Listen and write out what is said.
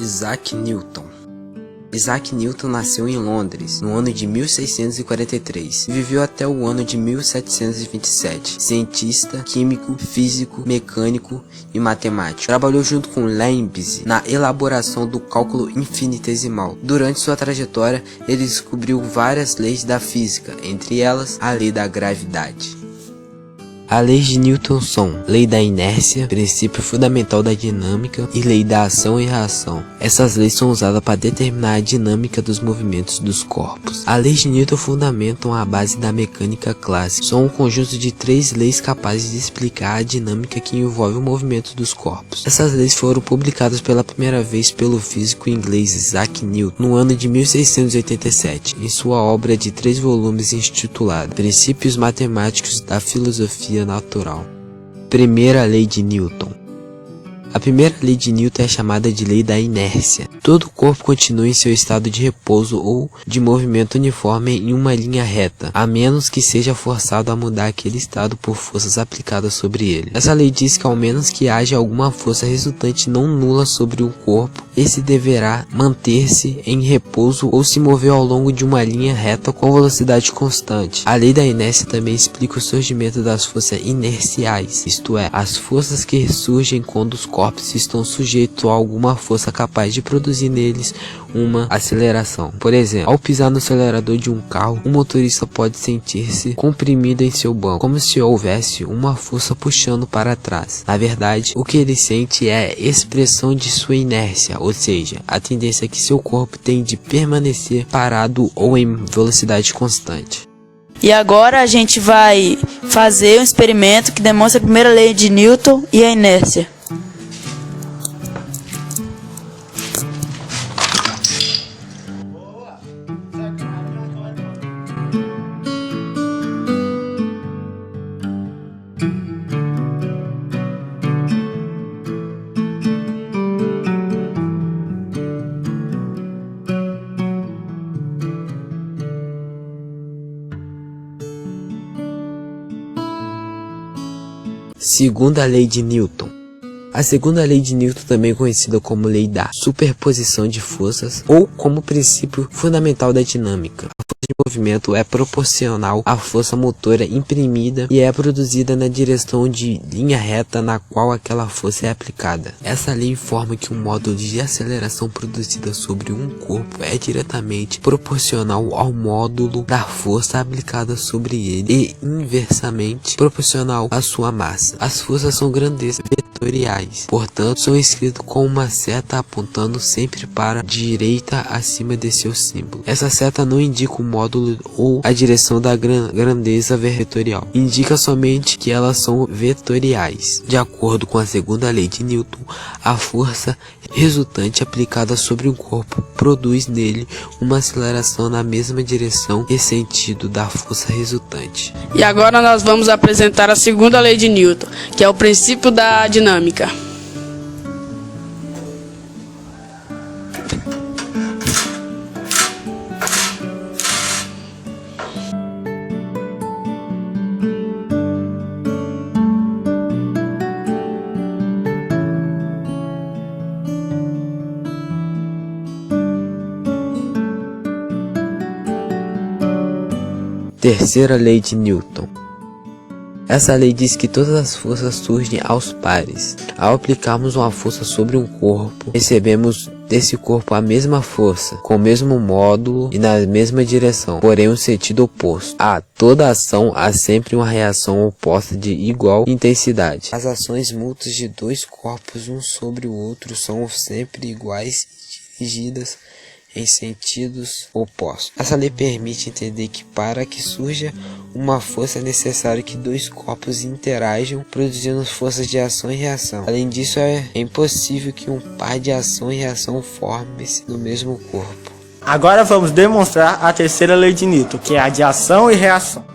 Isaac Newton. Isaac Newton nasceu em Londres, no ano de 1643, e viveu até o ano de 1727. Cientista, químico, físico, mecânico e matemático. Trabalhou junto com Leibniz na elaboração do cálculo infinitesimal. Durante sua trajetória, ele descobriu várias leis da física, entre elas a lei da gravidade. As leis de Newton são lei da inércia, princípio fundamental da dinâmica e lei da ação e reação. Essas leis são usadas para determinar a dinâmica dos movimentos dos corpos. As leis de Newton fundamentam a base da mecânica clássica. São um conjunto de 3 leis capazes de explicar a dinâmica que envolve o movimento dos corpos. Essas leis foram publicadas pela primeira vez pelo físico inglês Isaac Newton no ano de 1687, em sua obra de 3 volumes intitulada Princípios Matemáticos da Filosofia Natural. Primeira lei de Newton. A primeira lei de Newton é chamada de lei da inércia. Todo corpo continua em seu estado de repouso ou de movimento uniforme em uma linha reta, a menos que seja forçado a mudar aquele estado por forças aplicadas sobre ele. Essa lei diz que ao menos que haja alguma força resultante não nula sobre o corpo, esse deverá manter-se em repouso ou se mover ao longo de uma linha reta com velocidade constante. A lei da inércia também explica o surgimento das forças inerciais, isto é, as forças que surgem quando os corpos estão sujeitos a alguma força capaz de produzir neles uma aceleração. Por exemplo, ao pisar no acelerador de um carro, o motorista pode sentir-se comprimido em seu banco, como se houvesse uma força puxando para trás. Na verdade, o que ele sente é expressão de sua inércia, ou seja, a tendência que seu corpo tem de permanecer parado ou em velocidade constante. E agora a gente vai fazer um experimento que demonstra a primeira lei de Newton e a inércia. Segunda lei de Newton. A segunda lei de Newton, também conhecida como lei da superposição de forças ou como princípio fundamental da dinâmica. A força de movimento é proporcional à força motora imprimida e é produzida na direção de linha reta na qual aquela força é aplicada. Essa lei informa que o módulo de aceleração produzida sobre um corpo é diretamente proporcional ao módulo da força aplicada sobre ele e inversamente proporcional à sua massa. As forças são grandezas vetoriais, portanto, são escritos com uma seta apontando sempre para a direita acima de seu símbolo. Essa seta não indica o módulo ou a direção da grandeza vetorial, indica somente que elas são vetoriais. De acordo com a segunda lei de Newton, a força resultante aplicada sobre um corpo produz nele uma aceleração na mesma direção e sentido da força resultante. E agora nós vamos apresentar a segunda lei de Newton, que é o princípio da dinâmica. Terceira lei de Newton. Essa lei diz que todas as forças surgem aos pares. Ao aplicarmos uma força sobre um corpo, recebemos desse corpo a mesma força, com o mesmo módulo e na mesma direção, porém um sentido oposto. A toda ação há sempre uma reação oposta de igual intensidade. As ações mútuas de 2 corpos um sobre o outro são sempre iguais e dirigidas em sentidos opostos. Essa lei permite entender que para que surja uma força é necessário que 2 corpos interajam, produzindo forças de ação e reação. Além disso, é impossível que um par de ação e reação forme-se no mesmo corpo. Agora vamos demonstrar a terceira lei de Newton, que é a de ação e reação.